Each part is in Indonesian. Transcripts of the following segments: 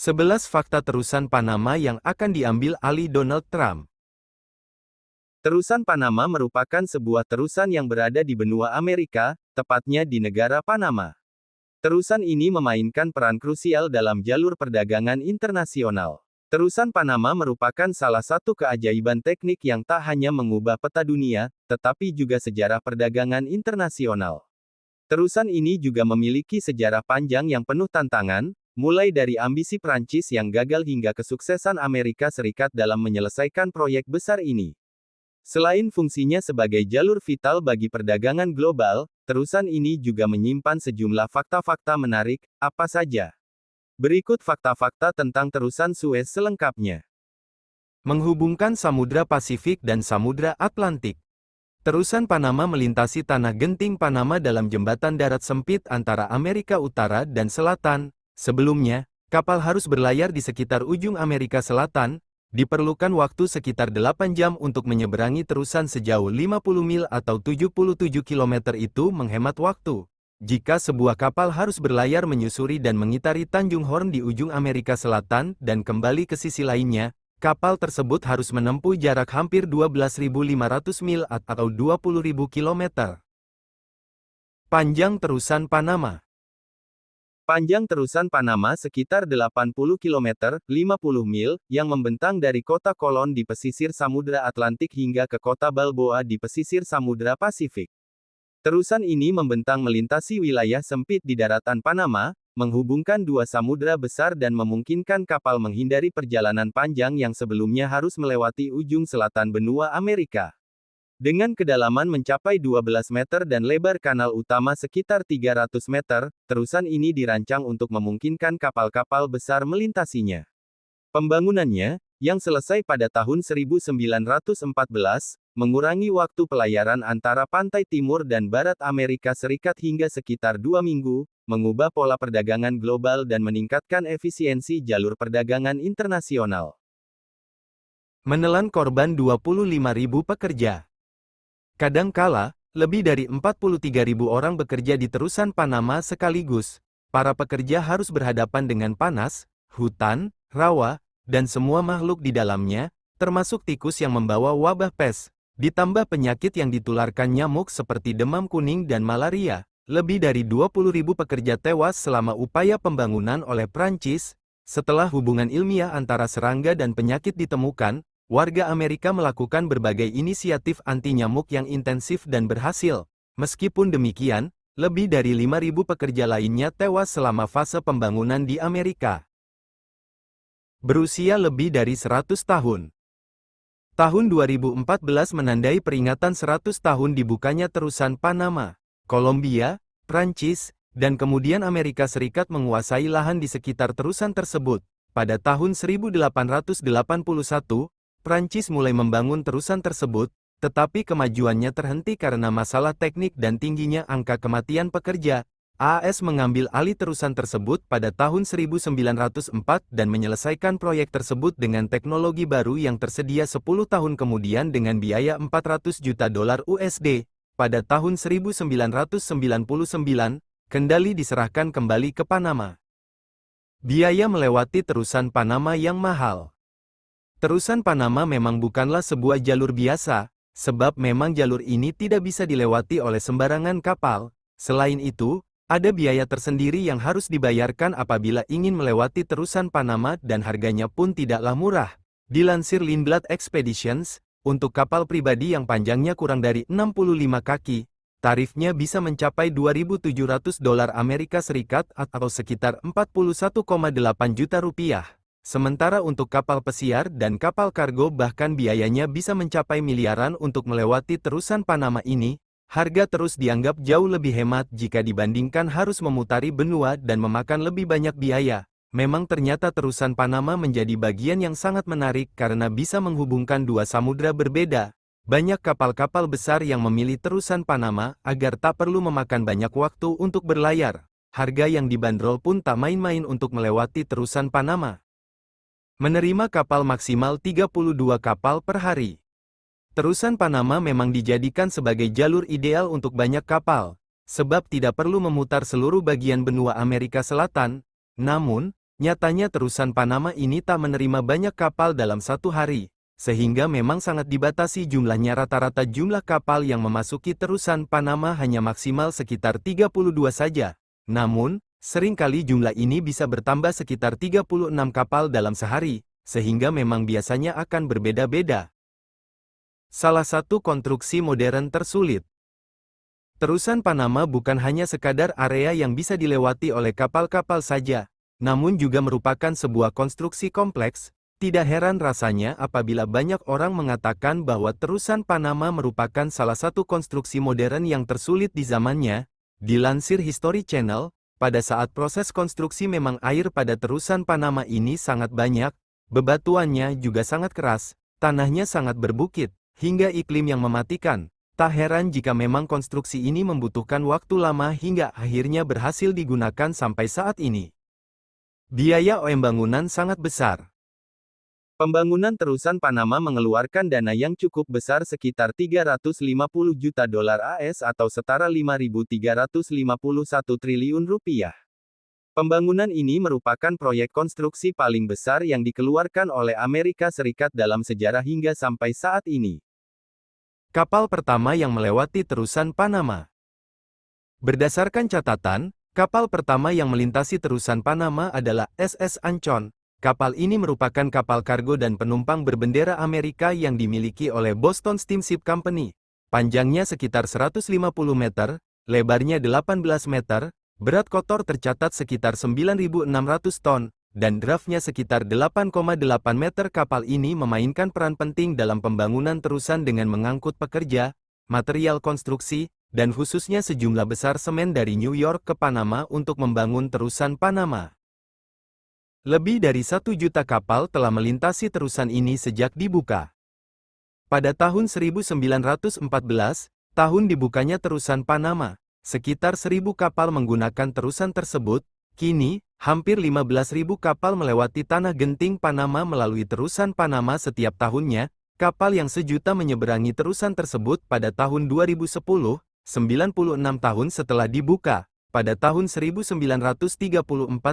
11 fakta terusan Panama yang akan diambil alih Donald Trump. Terusan Panama merupakan sebuah terusan yang berada di benua Amerika, tepatnya di negara Panama. Terusan ini memainkan peran krusial dalam jalur perdagangan internasional. Terusan Panama merupakan salah satu keajaiban teknik yang tak hanya mengubah peta dunia, tetapi juga sejarah perdagangan internasional. Terusan ini juga memiliki sejarah panjang yang penuh tantangan, mulai dari ambisi Prancis yang gagal hingga kesuksesan Amerika Serikat dalam menyelesaikan proyek besar ini. Selain fungsinya sebagai jalur vital bagi perdagangan global, terusan ini juga menyimpan sejumlah fakta-fakta menarik. Apa saja? Berikut fakta-fakta tentang terusan Suez selengkapnya. Menghubungkan Samudra Pasifik dan Samudra Atlantik. Terusan Panama melintasi tanah genting Panama dalam jembatan darat sempit antara Amerika Utara dan Selatan. Sebelumnya, kapal harus berlayar di sekitar ujung Amerika Selatan. Diperlukan waktu sekitar 8 jam untuk menyeberangi terusan sejauh 50 mil atau 77 km itu menghemat waktu. Jika sebuah kapal harus berlayar menyusuri dan mengitari Tanjung Horn di ujung Amerika Selatan dan kembali ke sisi lainnya, kapal tersebut harus menempuh jarak hampir 12.500 mil atau 20.000 km. Panjang terusan Panama. Panjang terusan Panama sekitar 80 km, 50 mil, yang membentang dari kota Colón di pesisir Samudra Atlantik hingga ke kota Balboa di pesisir Samudra Pasifik. Terusan ini membentang melintasi wilayah sempit di daratan Panama, menghubungkan dua samudra besar dan memungkinkan kapal menghindari perjalanan panjang yang sebelumnya harus melewati ujung selatan benua Amerika. Dengan kedalaman mencapai 12 meter dan lebar kanal utama sekitar 300 meter, terusan ini dirancang untuk memungkinkan kapal-kapal besar melintasinya. Pembangunannya, yang selesai pada tahun 1914, mengurangi waktu pelayaran antara pantai timur dan barat Amerika Serikat hingga sekitar 2 minggu, mengubah pola perdagangan global dan meningkatkan efisiensi jalur perdagangan internasional. Menelan korban 25.000 pekerja. Kadangkala, lebih dari 43.000 orang bekerja di terusan Panama sekaligus. Para pekerja harus berhadapan dengan panas, hutan, rawa, dan semua makhluk di dalamnya, termasuk tikus yang membawa wabah pes. Ditambah penyakit yang ditularkan nyamuk seperti demam kuning dan malaria. Lebih dari 20.000 pekerja tewas selama upaya pembangunan oleh Prancis. Setelah hubungan ilmiah antara serangga dan penyakit ditemukan, warga Amerika melakukan berbagai inisiatif anti nyamuk yang intensif dan berhasil. Meskipun demikian, lebih dari 5.000 pekerja lainnya tewas selama fase pembangunan di Amerika. Berusia lebih dari 100 tahun. Tahun 2014 menandai peringatan 100 tahun dibukanya terusan Panama. Kolombia, Prancis, dan kemudian Amerika Serikat menguasai lahan di sekitar terusan tersebut. Pada tahun 1881, Prancis mulai membangun terusan tersebut, tetapi kemajuannya terhenti karena masalah teknik dan tingginya angka kematian pekerja. AS mengambil alih terusan tersebut pada tahun 1904 dan menyelesaikan proyek tersebut dengan teknologi baru yang tersedia 10 tahun kemudian dengan biaya $400 juta USD. Pada tahun 1999, kendali diserahkan kembali ke Panama. Biaya melewati terusan Panama yang mahal. Terusan Panama memang bukanlah sebuah jalur biasa, sebab memang jalur ini tidak bisa dilewati oleh sembarangan kapal. Selain itu, ada biaya tersendiri yang harus dibayarkan apabila ingin melewati terusan Panama dan harganya pun tidaklah murah. Dilansir Lindblad Expeditions, untuk kapal pribadi yang panjangnya kurang dari 65 kaki, tarifnya bisa mencapai $2.700 Amerika Serikat atau sekitar 41,8 juta rupiah. Sementara untuk kapal pesiar dan kapal kargo bahkan biayanya bisa mencapai miliaran untuk melewati terusan Panama ini. Harga terus dianggap jauh lebih hemat jika dibandingkan harus memutari benua dan memakan lebih banyak biaya. Memang ternyata terusan Panama menjadi bagian yang sangat menarik karena bisa menghubungkan dua samudra berbeda. Banyak kapal-kapal besar yang memilih terusan Panama agar tak perlu memakan banyak waktu untuk berlayar. Harga yang dibanderol pun tak main-main untuk melewati terusan Panama. Menerima kapal maksimal 32 kapal per hari. Terusan Panama memang dijadikan sebagai jalur ideal untuk banyak kapal, sebab tidak perlu memutar seluruh bagian benua Amerika Selatan. Namun, Nyatanya terusan Panama ini tak menerima banyak kapal dalam satu hari, sehingga memang sangat dibatasi jumlahnya. Rata-rata jumlah kapal yang memasuki terusan Panama hanya maksimal sekitar 32 saja. Namun, seringkali jumlah ini bisa bertambah sekitar 36 kapal dalam sehari, sehingga memang biasanya akan berbeda-beda. Salah satu konstruksi modern tersulit. Terusan Panama bukan hanya sekadar area yang bisa dilewati oleh kapal-kapal saja, namun juga merupakan sebuah konstruksi kompleks. Tidak heran rasanya apabila banyak orang mengatakan bahwa terusan Panama merupakan salah satu konstruksi modern yang tersulit di zamannya. Dilansir History Channel, pada saat proses konstruksi memang air pada terusan Panama ini sangat banyak, bebatuannya juga sangat keras, tanahnya sangat berbukit, hingga iklim yang mematikan. Tak heran jika memang konstruksi ini membutuhkan waktu lama hingga akhirnya berhasil digunakan sampai saat ini. Biaya pembangunan sangat besar. Pembangunan terusan Panama mengeluarkan dana yang cukup besar sekitar 350 juta dolar AS atau setara 5.351 triliun rupiah. Pembangunan ini merupakan proyek konstruksi paling besar yang dikeluarkan oleh Amerika Serikat dalam sejarah hingga sampai saat ini. Kapal pertama yang melewati terusan Panama. Berdasarkan catatan, kapal pertama yang melintasi terusan Panama adalah SS Anchon. Kapal ini merupakan kapal kargo dan penumpang berbendera Amerika yang dimiliki oleh Boston Steamship Company. Panjangnya sekitar 150 meter, lebarnya 18 meter, berat kotor tercatat sekitar 9.600 ton, dan draftnya sekitar 8,8 meter. Kapal ini memainkan peran penting dalam pembangunan terusan dengan mengangkut pekerja, material konstruksi, dan khususnya sejumlah besar semen dari New York ke Panama untuk membangun terusan Panama. Lebih dari 1 juta kapal telah melintasi terusan ini sejak dibuka. Pada tahun 1914, tahun dibukanya terusan Panama, sekitar 1.000 kapal menggunakan terusan tersebut. Kini, hampir 15.000 kapal melewati tanah genting Panama melalui terusan Panama setiap tahunnya. Kapal yang sejuta menyeberangi terusan tersebut pada tahun 2010, 96 tahun setelah dibuka. Pada tahun 1934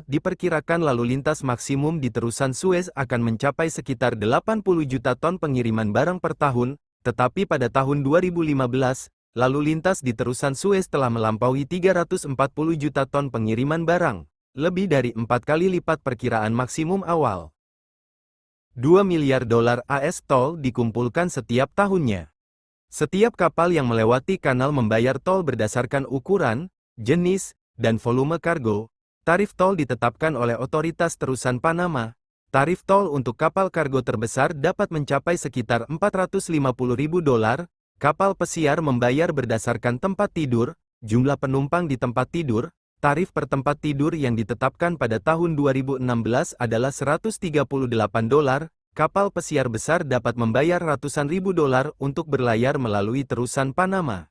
diperkirakan lalu lintas maksimum di terusan Suez akan mencapai sekitar 80 juta ton pengiriman barang per tahun, tetapi pada tahun 2015, lalu lintas di terusan Suez telah melampaui 340 juta ton pengiriman barang, lebih dari 4 kali lipat perkiraan maksimum awal. 2 miliar dolar AS tol dikumpulkan setiap tahunnya. Setiap kapal yang melewati kanal membayar tol berdasarkan ukuran, jenis, dan volume kargo. Tarif tol ditetapkan oleh otoritas terusan Panama. Tarif tol untuk kapal kargo terbesar dapat mencapai sekitar 450.000 dolar. Kapal pesiar membayar berdasarkan tempat tidur, jumlah penumpang di tempat tidur. Tarif per tempat tidur yang ditetapkan pada tahun 2016 adalah 138 dolar. Kapal pesiar besar dapat membayar ratusan ribu dolar untuk berlayar melalui terusan Panama.